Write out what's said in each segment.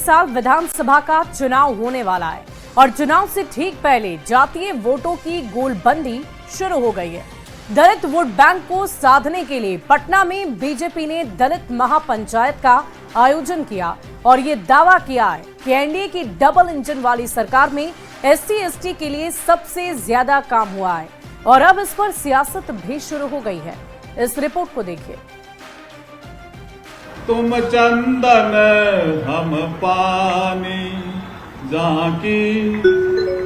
साल विधानसभा का चुनाव होने वाला है और चुनाव से ठीक पहले जातीय वोटों की गोलबंदी शुरू हो गई है। दलित वोट बैंक को साधने के लिए पटना में बीजेपी ने दलित महापंचायत का आयोजन किया और ये दावा किया है कि एनडीए की डबल इंजन वाली सरकार में SC/ST के लिए सबसे ज्यादा काम हुआ है और अब इस पर सियासत भी शुरू हो गई है। इस रिपोर्ट को देखिए। तुम चंदन हम पानी, जहाँ की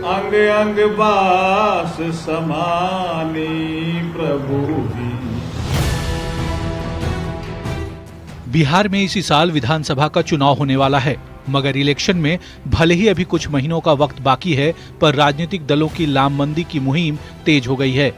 अंग अंग बास समानी प्रभु जी। बिहार में इसी साल विधानसभा का चुनाव होने वाला है, मगर इलेक्शन में भले ही अभी कुछ महीनों का वक्त बाकी है, पर राजनीतिक दलों की लामबंदी की मुहिम तेज हो गई है।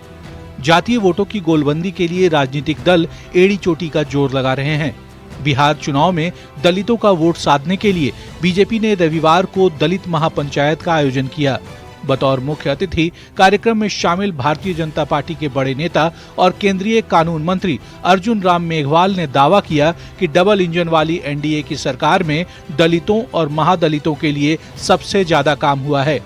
जातीय वोटों की गोलबंदी के लिए राजनीतिक दल एड़ी चोटी का जोर लगा रहे हैं। बिहार चुनाव में दलितों का वोट साधने के लिए बीजेपी ने रविवार को दलित महापंचायत का आयोजन किया। बतौर मुख्य अतिथि कार्यक्रम में शामिल भारतीय जनता पार्टी के बड़े नेता और केंद्रीय कानून मंत्री अर्जुन राम मेघवाल ने दावा किया कि डबल इंजन वाली एनडीए की सरकार में दलितों और महादलितों के लिए सबसे ज्यादा काम हुआ है।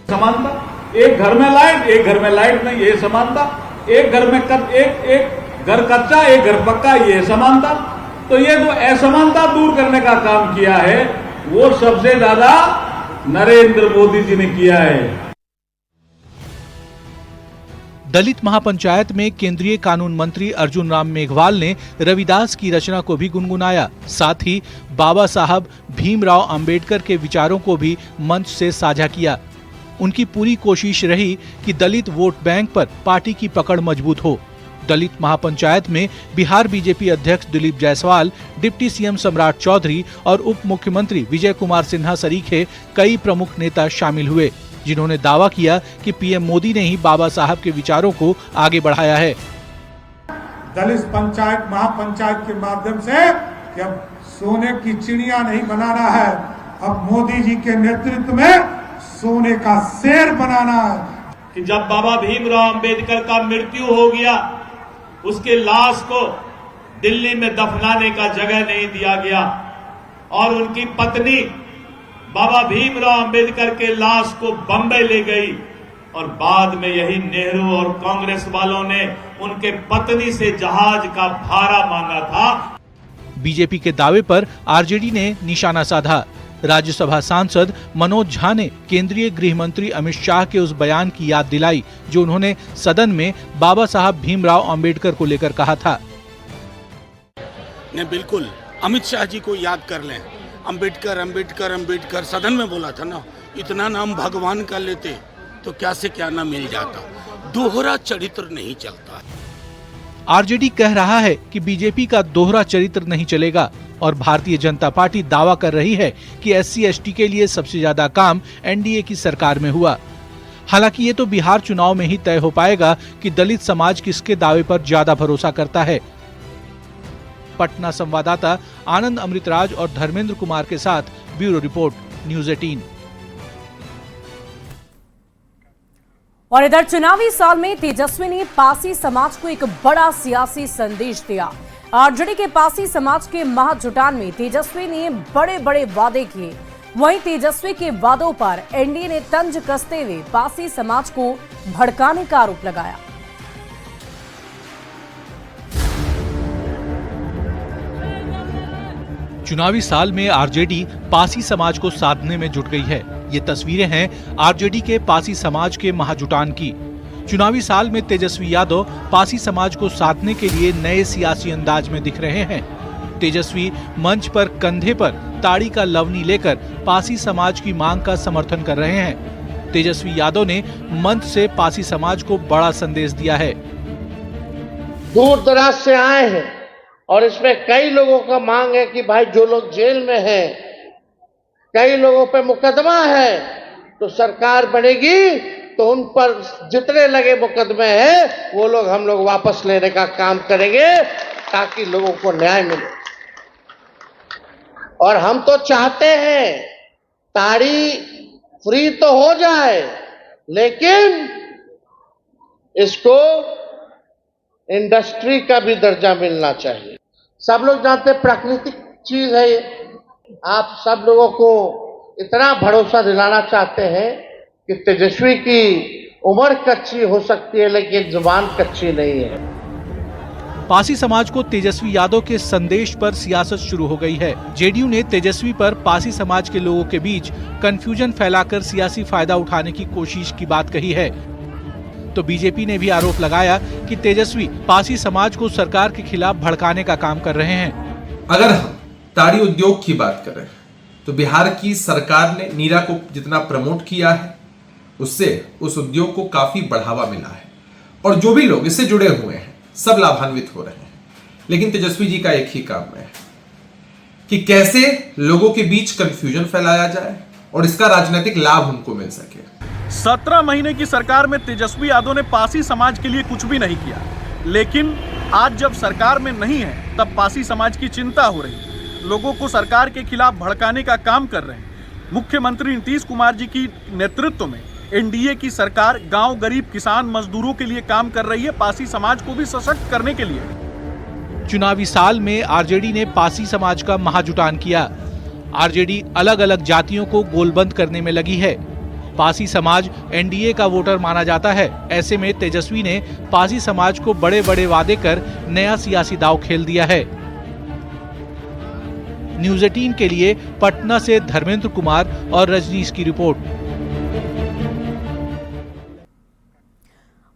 समानता, एक घर में लाइट, एक घर में लाइट नहीं, ये समानता। एक घर में एक घर कच्चा, एक घर पक्का, ये समानता। तो ये जो असमानता दूर करने का काम किया है वो सबसे ज्यादा नरेंद्र मोदी जी ने किया है। दलित महापंचायत में केंद्रीय कानून मंत्री अर्जुन राम मेघवाल ने रविदास की रचना को भी गुनगुनाया। साथ ही बाबा साहब भीमराव अंबेडकर के विचारों को भी मंच से साझा किया। उनकी पूरी कोशिश रही कि दलित वोट बैंक पर पार्टी की पकड़ मजबूत हो। दलित महापंचायत में बिहार बीजेपी अध्यक्ष दिलीप जायसवाल, डिप्टी सीएम सम्राट चौधरी और उप मुख्यमंत्री विजय कुमार सिन्हा सरीखे कई प्रमुख नेता शामिल हुए, जिन्होंने दावा किया कि पीएम मोदी ने ही बाबा साहब के विचारों को आगे बढ़ाया है। दलित पंचायत महापंचायत के माध्यम से कि अब सोने की चिड़िया नहीं बनाना है, अब मोदी जी के नेतृत्व में सोने का शेर बनाना है। कि जब बाबा भीमराव अंबेडकर का मृत्यु हो गया, उसके लाश को दिल्ली में दफनाने का जगह नहीं दिया गया और उनकी पत्नी बाबा भीमराव अंबेडकर के लाश को बंबई ले गई और बाद में यही नेहरू और कांग्रेस वालों ने उनके पत्नी से जहाज का भाड़ा मांगा था। बीजेपी के दावे पर आरजेडी ने निशाना साधा। राज्यसभा सांसद मनोज झा ने केंद्रीय गृह मंत्री अमित शाह के उस बयान की याद दिलाई जो उन्होंने सदन में बाबा साहब भीमराव अंबेडकर को लेकर कहा था। ने बिल्कुल अमित शाह जी को याद कर लें। अंबेडकर अंबेडकर अंबेडकर सदन में बोला था ना, इतना नाम भगवान का लेते तो क्या से क्या ना मिल जाता। दोहरा चरित्र नहीं चलता। आरजेडी कह रहा है कि बीजेपी का दोहरा चरित्र नहीं चलेगा और भारतीय जनता पार्टी दावा कर रही है कि SC/ST के लिए सबसे ज्यादा काम एनडीए की सरकार में हुआ। हालांकि ये तो बिहार चुनाव में ही तय हो पाएगा कि दलित समाज किसके दावे पर ज्यादा भरोसा करता है। पटना संवाददाता आनंद अमृतराज और धर्मेंद्र कुमार के साथ ब्यूरो रिपोर्ट, न्यूज़ 18। और इधर चुनावी साल में तेजस्वी ने पासी समाज को एक बड़ा सियासी संदेश दिया। आरजेडी के पासी समाज के महाजुटान में तेजस्वी ने बड़े बड़े वादे किए। वहीं तेजस्वी के वादों पर एनडीए ने तंज कसते हुए पासी समाज को भड़काने का आरोप लगाया। चुनावी साल में आरजेडी पासी समाज को साधने में जुट गई है। ये तस्वीरें हैं आरजेडी के पासी समाज के महाजुटान की। चुनावी साल में तेजस्वी यादव पासी समाज को साधने के लिए नए सियासी अंदाज में दिख रहे हैं। तेजस्वी मंच पर कंधे पर ताड़ी का लवनी लेकर पासी समाज की मांग का समर्थन कर रहे हैं। तेजस्वी यादव ने मंच से पासी समाज को बड़ा संदेश दिया है। दूर दराज से आए हैं और इसमें कई लोगों का मांग है कि भाई जो लोग जेल में हैं, कई लोगों पे मुकदमा है, तो सरकार बनेगी तो उन पर जितने लगे मुकदमे हैं वो लोग हम लोग वापस लेने का काम करेंगे ताकि लोगों को न्याय मिले। और हम तो चाहते हैं ताड़ी फ्री तो हो जाए, लेकिन इसको इंडस्ट्री का भी दर्जा मिलना चाहिए। सब लोग जानते हैं प्राकृतिक चीज है ये, आप सब लोगों को इतना भरोसा दिलाना चाहते हैं कि तेजस्वी की उम्र कच्ची हो सकती है लेकिन जुबान कच्ची नहीं है। पासी समाज को तेजस्वी यादव के संदेश पर सियासत शुरू हो गई है। जेडीयू ने तेजस्वी पर पासी समाज के लोगों के बीच कंफ्यूजन फैलाकर सियासी फायदा उठाने की कोशिश की बात कही है। तो बीजेपी ने भी आरोप लगाया कि तेजस्वी पासी समाज को सरकार के खिलाफ भड़काने का काम कर रहे हैं। अगर हम ताड़ी उद्योग की बात करें तो बिहार की सरकार ने नीरा को जितना प्रमोट किया है उससे उस उद्योग को काफी बढ़ावा मिला है और जो भी लोग इससे जुड़े हुए हैं सब लाभान्वित हो रहे हैं। लेकिन तेजस्वी जी का एक ही काम है कि कैसे लोगों के बीच कंफ्यूजन फैलाया जाए और इसका राजनीतिक लाभ उनको मिल सके। 17 महीने की सरकार में तेजस्वी यादव ने पासी समाज के लिए कुछ भी नहीं किया, लेकिन आज जब सरकार में नहीं है तब पासी समाज की चिंता हो रही है। लोगों को सरकार के खिलाफ भड़काने का काम कर रहे हैं। मुख्यमंत्री नीतीश कुमार जी की नेतृत्व में एनडीए की सरकार गांव, गरीब, किसान, मजदूरों के लिए काम कर रही है, पासी समाज को भी सशक्त करने के लिए। चुनावी साल में आरजेडी ने पासी समाज का महाजुटान किया। आरजेडी अलग अलग जातियों को गोलबंद करने में लगी है। पासी समाज एनडीए का वोटर माना जाता है। ऐसे में तेजस्वी ने पासी समाज को बड़े बड़े वादे कर नया सियासी दांव खेल दिया है। न्यूज़ 18 के लिए पटना से धर्मेंद्र कुमार और रजनीश की रिपोर्ट।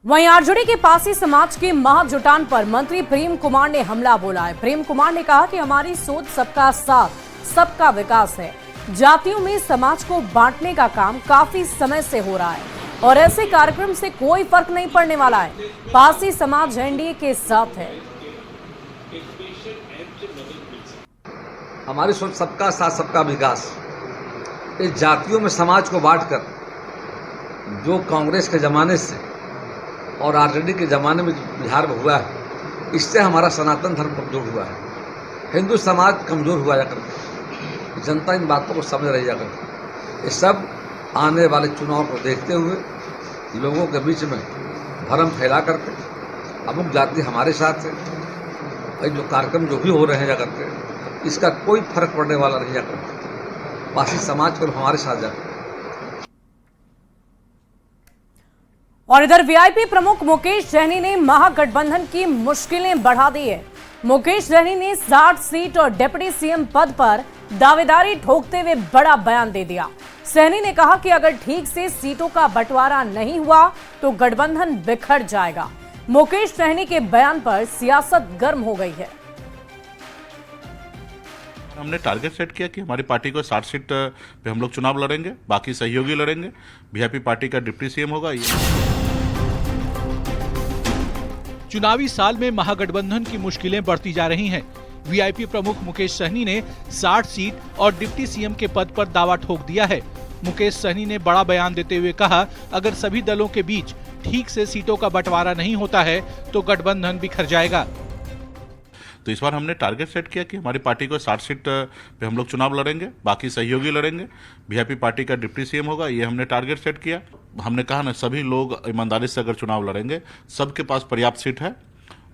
वहीं आरजेडी के पासी समाज के महाजुटान पर मंत्री प्रेम कुमार ने हमला बोला है। प्रेम कुमार ने कहा कि हमारी सोच सबका साथ, सबका विकास है। जातियों में समाज को बांटने का काम काफी समय से हो रहा है और ऐसे कार्यक्रम से कोई फर्क नहीं पड़ने वाला है। पासी समाज एनडीए के साथ है। हमारी सोच सबका साथ, सबका विकास। इस जातियों में समाज को बांटकर जो कांग्रेस के जमाने से और आरजेडी के जमाने में बिहार में हुआ है, इससे हमारा सनातन धर्म कमजोर हुआ है, हिंदू समाज कमजोर हुआ जाकर। जनता इन बातों को समझ रही जाकर। ये सब आने वाले चुनाव को देखते हुए लोगों के बीच में भ्रम फैला करके अमुक जाति हमारे साथ है, जो कार्यक्रम जो भी हो रहे हैं जाकर के, इसका कोई फर्क पड़ने वाला नहीं जाकर। पासी समाज को हमारे साथ जाकर। और इधर वीआईपी प्रमुख मुकेश सहनी ने महागठबंधन की मुश्किलें बढ़ा दी है। मुकेश सहनी ने 60 सीट और डिप्टी सीएम पद पर दावेदारी ठोकते हुए बड़ा बयान दे दिया। सहनी ने कहा कि अगर ठीक से सीटों का बंटवारा नहीं हुआ तो गठबंधन बिखर जाएगा। मुकेश सहनी के बयान पर सियासत गर्म हो गई है। हमने टारगेट सेट किया कि हमारी पार्टी को 60 सीट पे हम लोग चुनाव लड़ेंगे, बाकी सहयोगी लड़ेंगे। वीआईपी पार्टी का डिप्टी सीएम होगा। चुनावी साल में महागठबंधन की मुश्किलें बढ़ती जा रही हैं। वीआईपी प्रमुख मुकेश सहनी ने 60 सीट और डिप्टी सीएम के पद पर दावा ठोक दिया है। मुकेश सहनी ने बड़ा बयान देते हुए कहा, अगर सभी दलों के बीच ठीक से सीटों का बंटवारा नहीं होता है तो गठबंधन बिखर जाएगा। तो इस बार हमने टारगेट सेट किया कि हमारी पार्टी को 60 सीट पे हम लोग चुनाव लड़ेंगे, बाकी सहयोगी लड़ेंगे। वीआईपी पार्टी का डिप्टी सीएम होगा, ये हमने टारगेट सेट किया। हमने कहा ना, सभी लोग ईमानदारी से अगर चुनाव लड़ेंगे, सबके पास पर्याप्त सीट है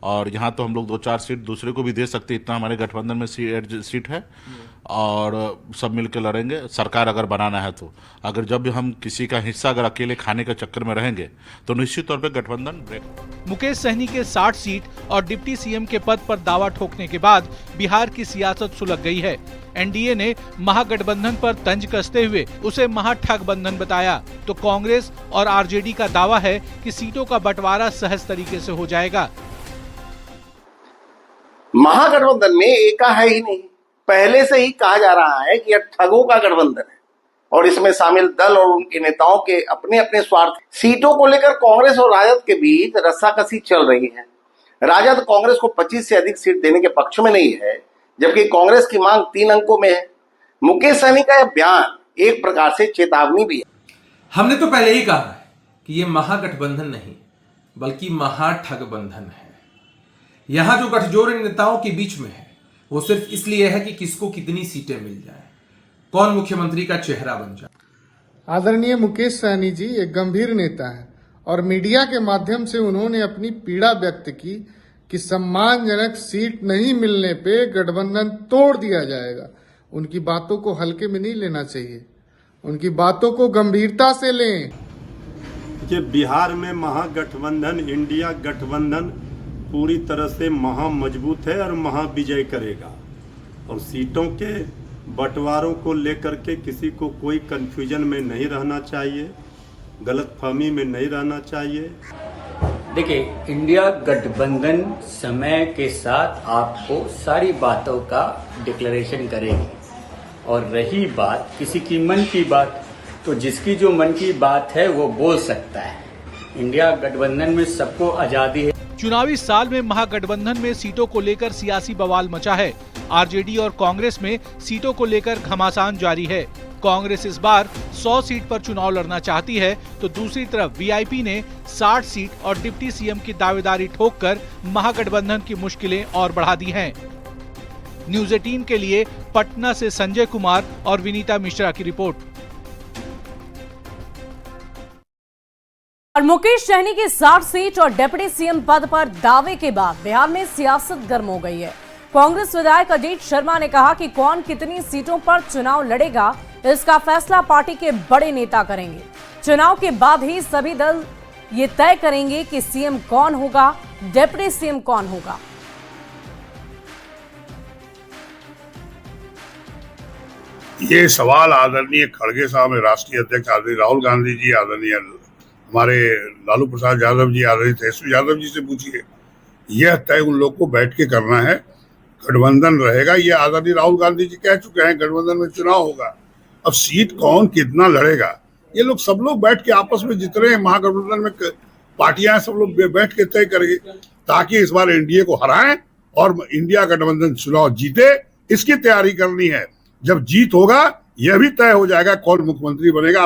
और यहाँ तो हम लोग 2-4 सीट दूसरे को भी दे सकते, इतना हमारे गठबंधन में सीट है और सब मिलकर लड़ेंगे। सरकार अगर बनाना है तो अगर जब हम किसी का हिस्सा अगर अकेले खाने के चक्कर में रहेंगे तो निश्चित तौर पे गठबंधन ब्रेक। मुकेश सहनी के 60 सीट और डिप्टी सीएम के पद पर दावा ठोकने के बाद बिहार की सियासत सुलग गई है। एनडीए ने महागठबंधन पर तंज कसते हुए उसे महाठगबंधन बताया, तो कांग्रेस और आरजेडी का दावा है कि सीटों का बंटवारा सहज तरीके से हो जाएगा। महागठबंधन में एका है ही नहीं। पहले से ही कहा जा रहा है कि यह ठगों का गठबंधन है और इसमें शामिल दल और उनके नेताओं के अपने अपने स्वार्थ। सीटों को लेकर कांग्रेस और राजद के बीच रस्साकसी चल रही है। राजद कांग्रेस को 25 से अधिक सीट देने के पक्ष में नहीं है, जबकि कांग्रेस की मांग 3 अंकों में है। मुकेश सहनी का यह बयान एक प्रकार से चेतावनी भी है। हमने तो पहले ही कहा है कि ये महागठबंधन नहीं बल्कि महाठगबंधन है। यहाँ जो गठजोड़ नेताओं के बीच में है वो सिर्फ इसलिए है कि किसको कितनी सीटें मिल जाए, कौन मुख्यमंत्री का चेहरा बन जाए। आदरणीय मुकेश सहनी जी एक गंभीर नेता है और मीडिया के माध्यम से उन्होंने अपनी पीड़ा व्यक्त की कि सम्मानजनक सीट नहीं मिलने पे गठबंधन तोड़ दिया जाएगा। उनकी बातों को हल्के में नहीं लेना चाहिए, उनकी बातों को गंभीरता से लें। कि बिहार में महागठबंधन, इंडिया गठबंधन पूरी तरह से महा मजबूत है और महाविजय करेगा, और सीटों के बंटवारों को लेकर के किसी को कोई कंफ्यूजन में नहीं रहना चाहिए, गलतफहमी में नहीं रहना चाहिए। देखिए, इंडिया गठबंधन समय के साथ आपको सारी बातों का डिक्लेरेशन करेगी, और रही बात किसी की मन की बात, तो जिसकी जो मन की बात है वो बोल सकता है। इंडिया गठबंधन में सबको आजादी है। चुनावी साल में महागठबंधन में सीटों को लेकर सियासी बवाल मचा है। आरजेडी और कांग्रेस में सीटों को लेकर घमासान जारी है। कांग्रेस इस बार 100 सीट पर चुनाव लड़ना चाहती है, तो दूसरी तरफ वीआईपी ने 60 सीट और डिप्टी सीएम की दावेदारी ठोककर महागठबंधन की मुश्किलें और बढ़ा दी हैं। न्यूज 18 के लिए पटना से संजय कुमार और विनीता मिश्रा की रिपोर्ट। और मुकेश सहनी की 60 सीट और डिप्टी सीएम पद पर दावे के बाद बिहार में सियासत गर्म हो गई है। कांग्रेस विधायक अजीत शर्मा ने कहा कि कौन कितनी सीटों पर चुनाव लड़ेगा, इसका फैसला पार्टी के बड़े नेता करेंगे। चुनाव के बाद ही सभी दल ये तय करेंगे कि सीएम कौन होगा, डिप्टी सीएम कौन होगा। ये सवाल आदरणीय खड़गे साहब, राष्ट्रीय अध्यक्ष आदरणीय राहुल गांधी जी, आदरणीय हमारे लालू प्रसाद यादव जी, आदरणीय तेजस्वी यादव जी से पूछिए। यह तय उन लोग को बैठ के करना है। गठबंधन रहेगा, ये आदरणीय राहुल गांधी जी कह चुके हैं, गठबंधन में चुनाव होगा। अब सीट कौन कितना लड़ेगा, ये लोग सब लोग बैठ के आपस में जितने महागठबंधन में पार्टियां सब लोग बैठ के तय करेंगे, ताकि इस बार एनडीए को हराएं और इंडिया गठबंधन चुनाव जीते। इसकी तैयारी करनी है। जब जीत होगा, यह भी तय हो जाएगा कौन मुख्यमंत्री बनेगा।